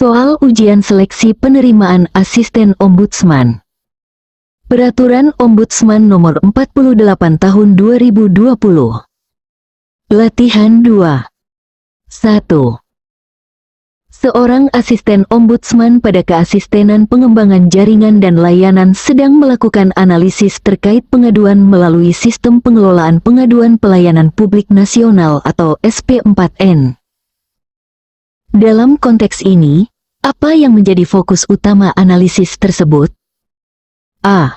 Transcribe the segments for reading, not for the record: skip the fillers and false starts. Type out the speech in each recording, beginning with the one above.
Soal ujian seleksi penerimaan asisten ombudsman. Peraturan Ombudsman Nomor 48 Tahun 2020. Latihan 2. 1. Seorang asisten ombudsman pada keasistenan pengembangan jaringan dan layanan sedang melakukan analisis terkait pengaduan melalui Sistem Pengelolaan Pengaduan Pelayanan Publik Nasional atau SP4N. Dalam konteks ini, apa yang menjadi fokus utama analisis tersebut? A.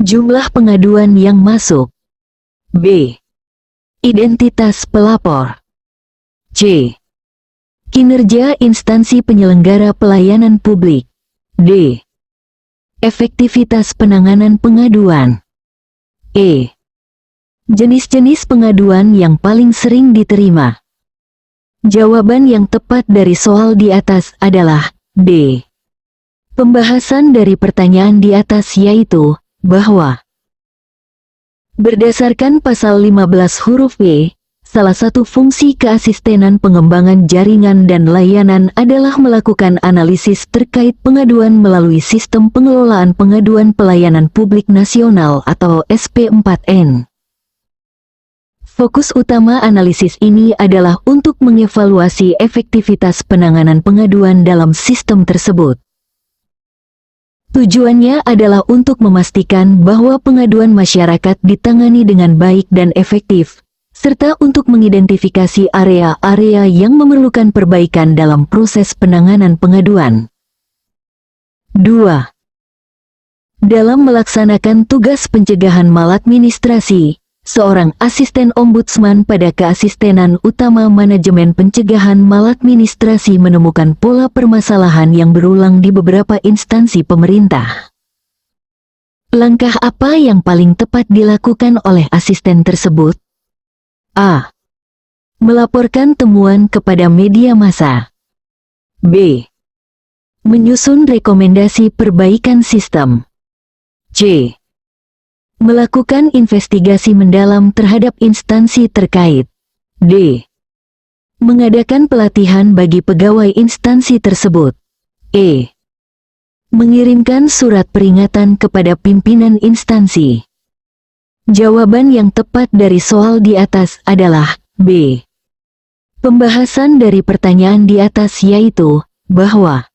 Jumlah pengaduan yang masuk. B. Identitas pelapor. C. Kinerja instansi penyelenggara pelayanan publik. D. Efektivitas penanganan pengaduan. E. Jenis-jenis pengaduan yang paling sering diterima. Jawaban yang tepat dari soal di atas adalah D. Pembahasan dari pertanyaan di atas yaitu bahwa berdasarkan pasal 15 huruf E, salah satu fungsi keasistenan pengembangan jaringan dan layanan adalah melakukan analisis terkait pengaduan melalui Sistem Pengelolaan Pengaduan Pelayanan Publik Nasional atau SP4N. Fokus utama analisis ini adalah untuk mengevaluasi efektivitas penanganan pengaduan dalam sistem tersebut. Tujuannya adalah untuk memastikan bahwa pengaduan masyarakat ditangani dengan baik dan efektif, serta untuk mengidentifikasi area-area yang memerlukan perbaikan dalam proses penanganan pengaduan. 2. Dalam melaksanakan tugas pencegahan maladministrasi, seorang asisten ombudsman pada keasistenan utama manajemen pencegahan maladministrasi menemukan pola permasalahan yang berulang di beberapa instansi pemerintah. Langkah apa yang paling tepat dilakukan oleh asisten tersebut? A. Melaporkan temuan kepada media massa. B. Menyusun rekomendasi perbaikan sistem. C. Melakukan investigasi mendalam terhadap instansi terkait. D. Mengadakan pelatihan bagi pegawai instansi tersebut. E. Mengirimkan surat peringatan kepada pimpinan instansi. Jawaban yang tepat dari soal di atas adalah B. Pembahasan dari pertanyaan di atas yaitu bahwa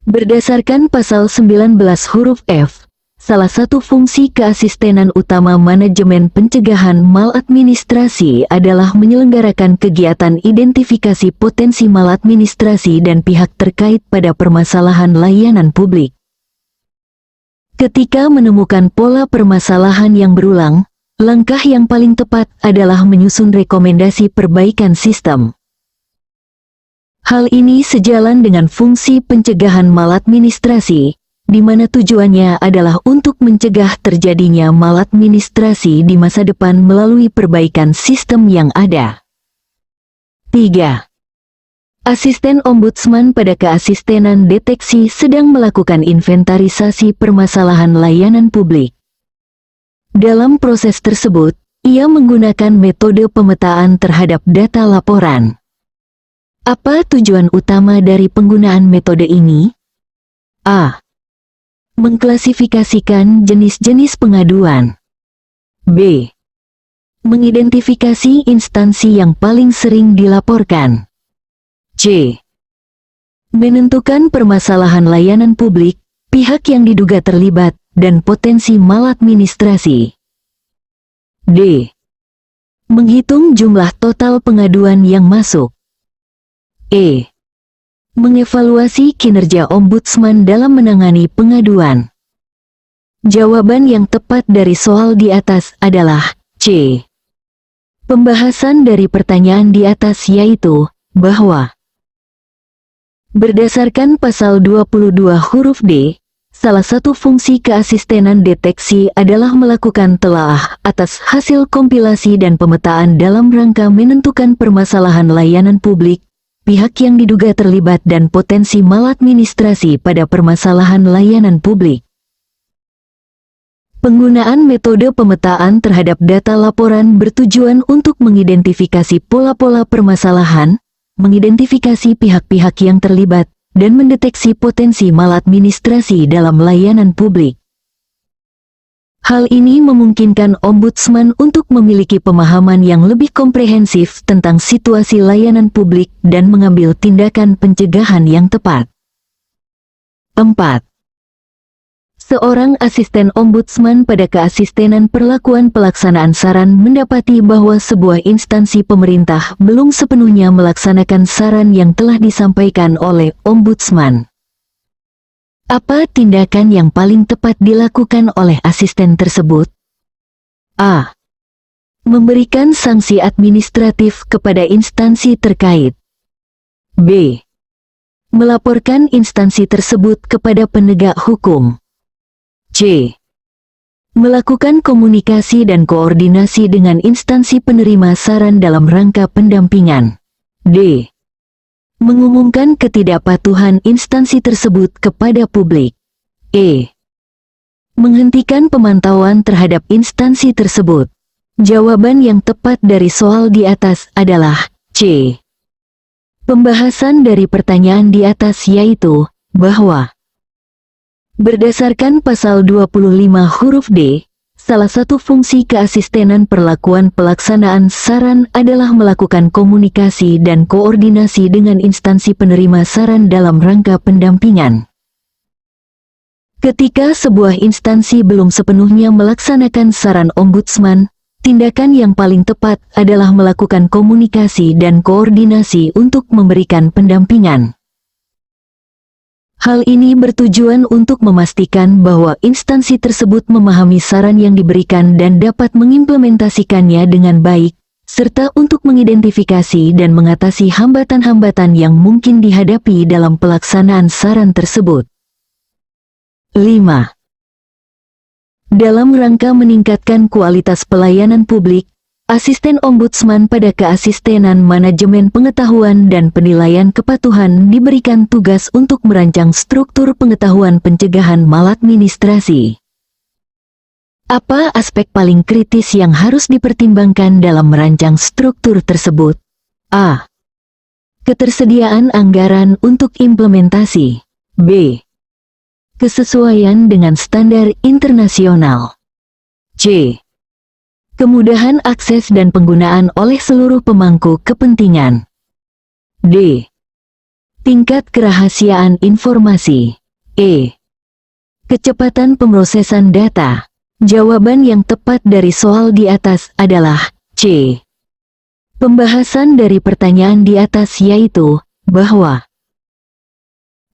berdasarkan pasal 19 huruf F, salah satu fungsi keasistenan utama manajemen pencegahan maladministrasi adalah menyelenggarakan kegiatan identifikasi potensi maladministrasi dan pihak terkait pada permasalahan layanan publik. Ketika menemukan pola permasalahan yang berulang, langkah yang paling tepat adalah menyusun rekomendasi perbaikan sistem. Hal ini sejalan dengan fungsi pencegahan maladministrasi, di mana tujuannya adalah untuk mencegah terjadinya maladministrasi di masa depan melalui perbaikan sistem yang ada. 3. Asisten ombudsman pada keasistenan deteksi sedang melakukan inventarisasi permasalahan layanan publik. Dalam proses tersebut, ia menggunakan metode pemetaan terhadap data laporan. Apa tujuan utama dari penggunaan metode ini? A. Mengklasifikasikan jenis-jenis pengaduan. B. Mengidentifikasi instansi yang paling sering dilaporkan. C. Menentukan permasalahan layanan publik, pihak yang diduga terlibat, dan potensi maladministrasi. D. Menghitung jumlah total pengaduan yang masuk. E. Mengevaluasi kinerja ombudsman dalam menangani pengaduan. Jawaban yang tepat dari soal di atas adalah C. Pembahasan dari pertanyaan di atas yaitu bahwa berdasarkan pasal 22 huruf D, salah satu fungsi keasistenan deteksi adalah melakukan telaah atas hasil kompilasi dan pemetaan dalam rangka menentukan permasalahan layanan publik, pihak yang diduga terlibat dan potensi maladministrasi pada permasalahan layanan publik. Penggunaan metode pemetaan terhadap data laporan bertujuan untuk mengidentifikasi pola-pola permasalahan, mengidentifikasi pihak-pihak yang terlibat, dan mendeteksi potensi maladministrasi dalam layanan publik. Hal ini memungkinkan Ombudsman untuk memiliki pemahaman yang lebih komprehensif tentang situasi layanan publik dan mengambil tindakan pencegahan yang tepat. 4. Seorang asisten Ombudsman pada keasistenan perlakuan pelaksanaan saran mendapati bahwa sebuah instansi pemerintah belum sepenuhnya melaksanakan saran yang telah disampaikan oleh Ombudsman. Apa tindakan yang paling tepat dilakukan oleh asisten tersebut? A. Memberikan sanksi administratif kepada instansi terkait. B. Melaporkan instansi tersebut kepada penegak hukum. C. Melakukan komunikasi dan koordinasi dengan instansi penerima saran dalam rangka pendampingan. D. Mengumumkan ketidakpatuhan instansi tersebut kepada publik. E. Menghentikan pemantauan terhadap instansi tersebut. Jawaban yang tepat dari soal di atas adalah C. Pembahasan dari pertanyaan di atas yaitu bahwa berdasarkan pasal 25 huruf D, salah satu fungsi keasistenan perlakuan pelaksanaan saran adalah melakukan komunikasi dan koordinasi dengan instansi penerima saran dalam rangka pendampingan. Ketika sebuah instansi belum sepenuhnya melaksanakan saran Ombudsman, tindakan yang paling tepat adalah melakukan komunikasi dan koordinasi untuk memberikan pendampingan. Hal ini bertujuan untuk memastikan bahwa instansi tersebut memahami saran yang diberikan dan dapat mengimplementasikannya dengan baik, serta untuk mengidentifikasi dan mengatasi hambatan-hambatan yang mungkin dihadapi dalam pelaksanaan saran tersebut. 5. Dalam rangka meningkatkan kualitas pelayanan publik, Asisten Ombudsman pada keasistenan manajemen pengetahuan dan penilaian kepatuhan diberikan tugas untuk merancang struktur pengetahuan pencegahan maladministrasi. Apa aspek paling kritis yang harus dipertimbangkan dalam merancang struktur tersebut? A. Ketersediaan anggaran untuk implementasi. B. Kesesuaian dengan standar internasional. C. Kemudahan akses dan penggunaan oleh seluruh pemangku kepentingan. D. Tingkat kerahasiaan informasi. E. Kecepatan pemrosesan data. Jawaban yang tepat dari soal di atas adalah C. Pembahasan dari pertanyaan di atas yaitu bahwa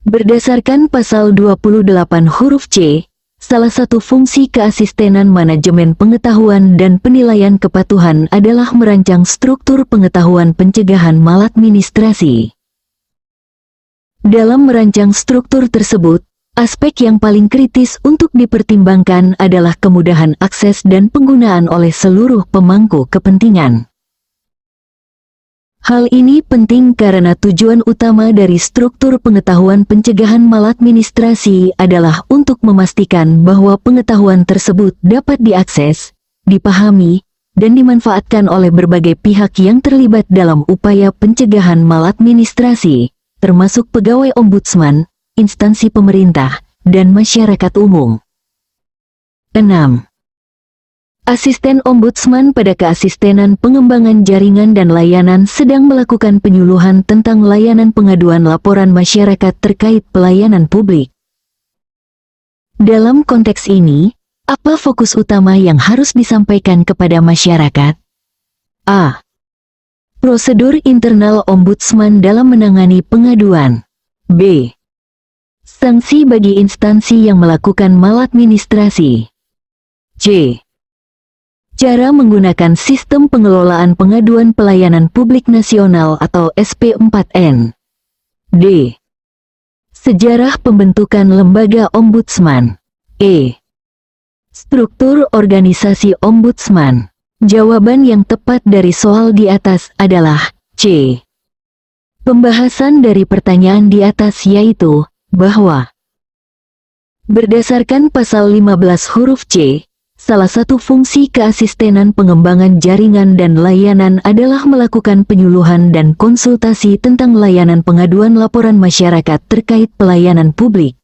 berdasarkan pasal 28 huruf C, salah satu fungsi keasistenan manajemen pengetahuan dan penilaian kepatuhan adalah merancang struktur pengetahuan pencegahan maladministrasi. Dalam merancang struktur tersebut, aspek yang paling kritis untuk dipertimbangkan adalah kemudahan akses dan penggunaan oleh seluruh pemangku kepentingan. Hal ini penting karena tujuan utama dari struktur pengetahuan pencegahan maladministrasi adalah untuk memastikan bahwa pengetahuan tersebut dapat diakses, dipahami, dan dimanfaatkan oleh berbagai pihak yang terlibat dalam upaya pencegahan maladministrasi, termasuk pegawai Ombudsman, instansi pemerintah, dan masyarakat umum. 6. Asisten Ombudsman pada keasistenan pengembangan jaringan dan layanan sedang melakukan penyuluhan tentang layanan pengaduan laporan masyarakat terkait pelayanan publik. Dalam konteks ini, apa fokus utama yang harus disampaikan kepada masyarakat? A. Prosedur internal Ombudsman dalam menangani pengaduan. B. Sanksi bagi instansi yang melakukan maladministrasi. C. Cara menggunakan Sistem Pengelolaan Pengaduan Pelayanan Publik Nasional atau SP4N. D. Sejarah pembentukan lembaga Ombudsman. E. Struktur organisasi Ombudsman. Jawaban yang tepat dari soal di atas adalah C. Pembahasan dari pertanyaan di atas yaitu bahwa berdasarkan pasal 15 huruf C, salah satu fungsi keasistenan pengembangan jaringan dan layanan adalah melakukan penyuluhan dan konsultasi tentang layanan pengaduan laporan masyarakat terkait pelayanan publik.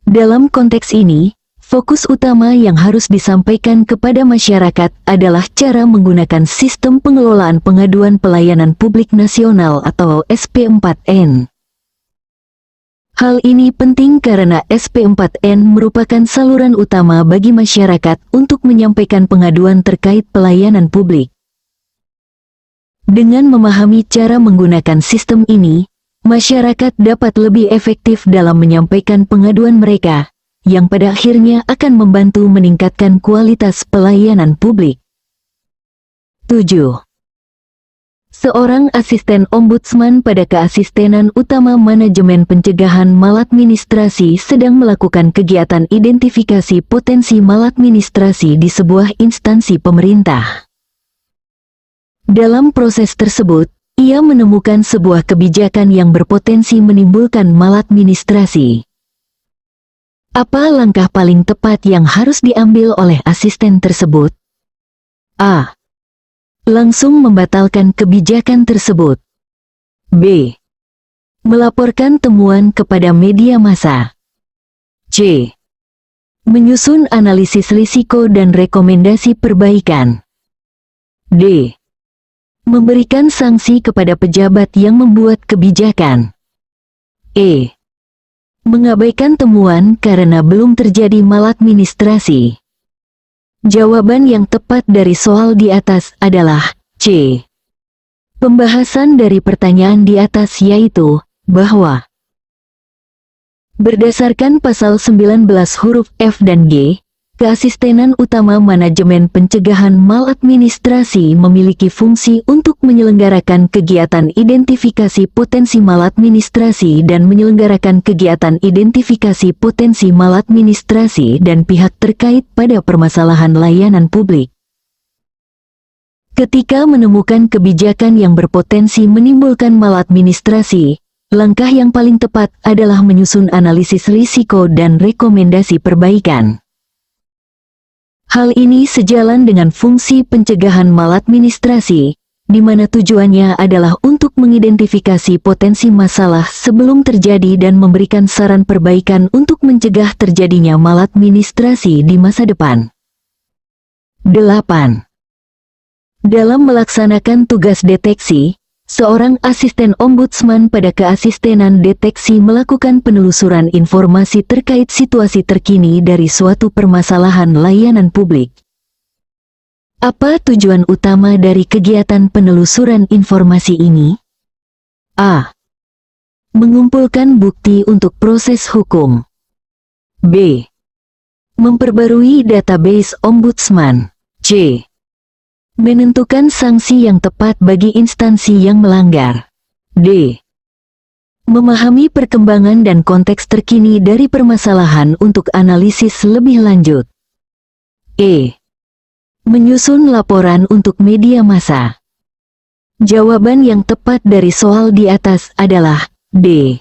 Dalam konteks ini, fokus utama yang harus disampaikan kepada masyarakat adalah cara menggunakan Sistem Pengelolaan Pengaduan Pelayanan Publik Nasional atau SP4N. Hal ini penting karena SP4N merupakan saluran utama bagi masyarakat untuk menyampaikan pengaduan terkait pelayanan publik. Dengan memahami cara menggunakan sistem ini, masyarakat dapat lebih efektif dalam menyampaikan pengaduan mereka, yang pada akhirnya akan membantu meningkatkan kualitas pelayanan publik. 7. Seorang asisten ombudsman pada keasistenan utama manajemen pencegahan maladministrasi sedang melakukan kegiatan identifikasi potensi maladministrasi di sebuah instansi pemerintah. Dalam proses tersebut, ia menemukan sebuah kebijakan yang berpotensi menimbulkan maladministrasi. Apa langkah paling tepat yang harus diambil oleh asisten tersebut? A. Langsung membatalkan kebijakan tersebut. B. Melaporkan temuan kepada media massa. C. Menyusun analisis risiko dan rekomendasi perbaikan. D. Memberikan sanksi kepada pejabat yang membuat kebijakan. E. Mengabaikan temuan karena belum terjadi maladministrasi. Jawaban yang tepat dari soal di atas adalah C. Pembahasan dari pertanyaan di atas yaitu bahwa berdasarkan pasal 19 huruf F dan G, keasistenan utama manajemen pencegahan maladministrasi memiliki fungsi untuk menyelenggarakan kegiatan identifikasi potensi maladministrasi dan menyelenggarakan kegiatan identifikasi potensi maladministrasi dan pihak terkait pada permasalahan layanan publik. Ketika menemukan kebijakan yang berpotensi menimbulkan maladministrasi, langkah yang paling tepat adalah menyusun analisis risiko dan rekomendasi perbaikan. Hal ini sejalan dengan fungsi pencegahan maladministrasi, di mana tujuannya adalah untuk mengidentifikasi potensi masalah sebelum terjadi dan memberikan saran perbaikan untuk mencegah terjadinya maladministrasi di masa depan. 8. Dalam melaksanakan tugas deteksi, seorang asisten ombudsman pada keasistenan deteksi melakukan penelusuran informasi terkait situasi terkini dari suatu permasalahan layanan publik. Apa tujuan utama dari kegiatan penelusuran informasi ini? A. Mengumpulkan bukti untuk proses hukum. B. Memperbarui database ombudsman. C. Menentukan sanksi yang tepat bagi instansi yang melanggar. D. Memahami perkembangan dan konteks terkini dari permasalahan untuk analisis lebih lanjut. E. Menyusun laporan untuk media massa. Jawaban yang tepat dari soal di atas adalah D.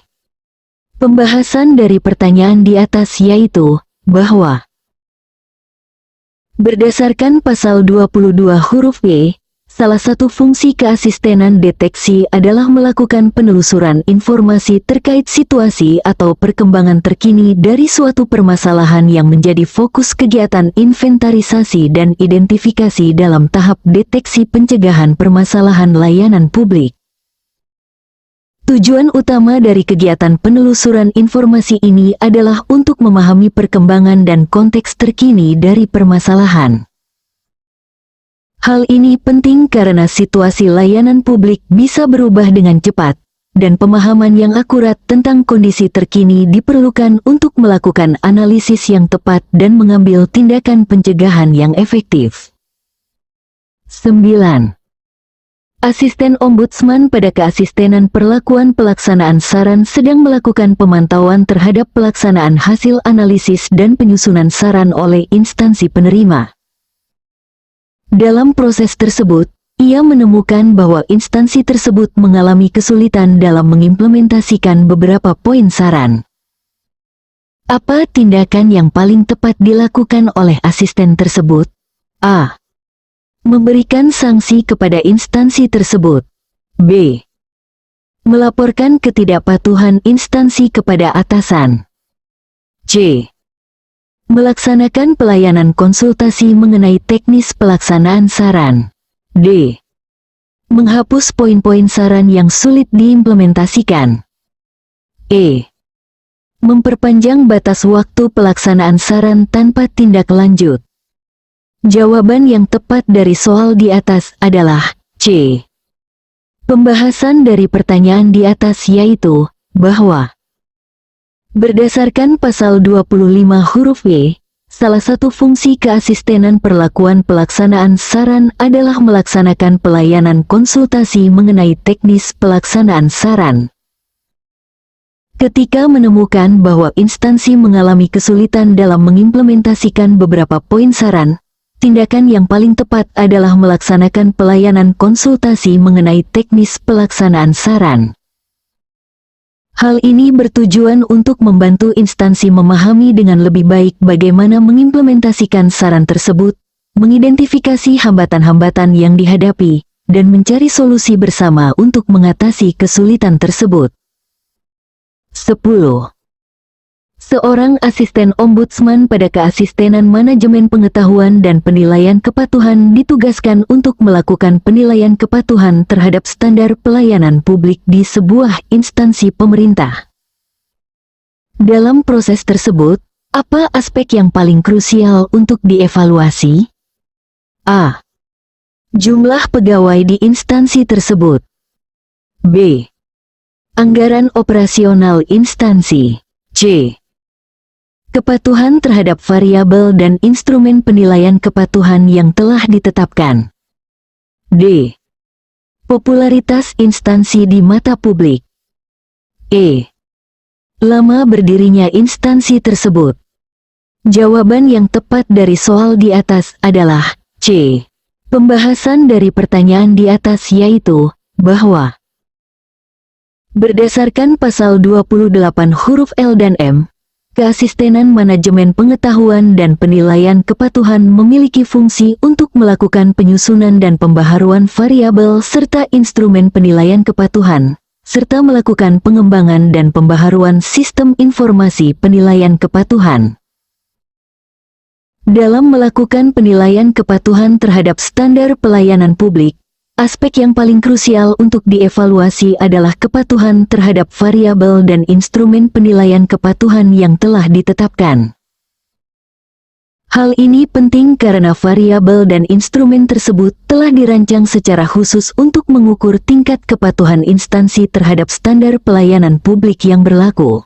Pembahasan dari pertanyaan di atas yaitu bahwa berdasarkan pasal 22 huruf E, salah satu fungsi keasistenan deteksi adalah melakukan penelusuran informasi terkait situasi atau perkembangan terkini dari suatu permasalahan yang menjadi fokus kegiatan inventarisasi dan identifikasi dalam tahap deteksi pencegahan permasalahan layanan publik. Tujuan utama dari kegiatan penelusuran informasi ini adalah untuk memahami perkembangan dan konteks terkini dari permasalahan. Hal ini penting karena situasi layanan publik bisa berubah dengan cepat, dan pemahaman yang akurat tentang kondisi terkini diperlukan untuk melakukan analisis yang tepat dan mengambil tindakan pencegahan yang efektif. 9. Asisten ombudsman pada keasistenan perlakuan pelaksanaan saran sedang melakukan pemantauan terhadap pelaksanaan hasil analisis dan penyusunan saran oleh instansi penerima. Dalam proses tersebut, ia menemukan bahwa instansi tersebut mengalami kesulitan dalam mengimplementasikan beberapa poin saran. Apa tindakan yang paling tepat dilakukan oleh asisten tersebut? A. Memberikan sanksi kepada instansi tersebut. B. Melaporkan ketidakpatuhan instansi kepada atasan. C. Melaksanakan pelayanan konsultasi mengenai teknis pelaksanaan saran. D. Menghapus poin-poin saran yang sulit diimplementasikan. E. Memperpanjang batas waktu pelaksanaan saran tanpa tindak lanjut. Jawaban yang tepat dari soal di atas adalah C. Pembahasan dari pertanyaan di atas yaitu bahwa berdasarkan pasal 25 huruf E, salah satu fungsi keasistenan perlakuan pelaksanaan saran adalah melaksanakan pelayanan konsultasi mengenai teknis pelaksanaan saran. Ketika menemukan bahwa instansi mengalami kesulitan dalam mengimplementasikan beberapa poin saran, tindakan yang paling tepat adalah melaksanakan pelayanan konsultasi mengenai teknis pelaksanaan saran. Hal ini bertujuan untuk membantu instansi memahami dengan lebih baik bagaimana mengimplementasikan saran tersebut, mengidentifikasi hambatan-hambatan yang dihadapi, dan mencari solusi bersama untuk mengatasi kesulitan tersebut. 10. Seorang asisten ombudsman pada keasistenan manajemen pengetahuan dan penilaian kepatuhan ditugaskan untuk melakukan penilaian kepatuhan terhadap standar pelayanan publik di sebuah instansi pemerintah. Dalam proses tersebut, apa aspek yang paling krusial untuk dievaluasi? A. Jumlah pegawai di instansi tersebut. B. Anggaran operasional instansi. C. Kepatuhan terhadap variabel dan instrumen penilaian kepatuhan yang telah ditetapkan. D. Popularitas instansi di mata publik. E. Lama berdirinya instansi tersebut. Jawaban yang tepat dari soal di atas adalah C. Pembahasan dari pertanyaan di atas yaitu bahwa berdasarkan pasal 28 huruf L dan M, keasistenan manajemen pengetahuan dan penilaian kepatuhan memiliki fungsi untuk melakukan penyusunan dan pembaharuan variabel serta instrumen penilaian kepatuhan, serta melakukan pengembangan dan pembaharuan sistem informasi penilaian kepatuhan. Dalam melakukan penilaian kepatuhan terhadap standar pelayanan publik, aspek yang paling krusial untuk dievaluasi adalah kepatuhan terhadap variabel dan instrumen penilaian kepatuhan yang telah ditetapkan. Hal ini penting karena variabel dan instrumen tersebut telah dirancang secara khusus untuk mengukur tingkat kepatuhan instansi terhadap standar pelayanan publik yang berlaku.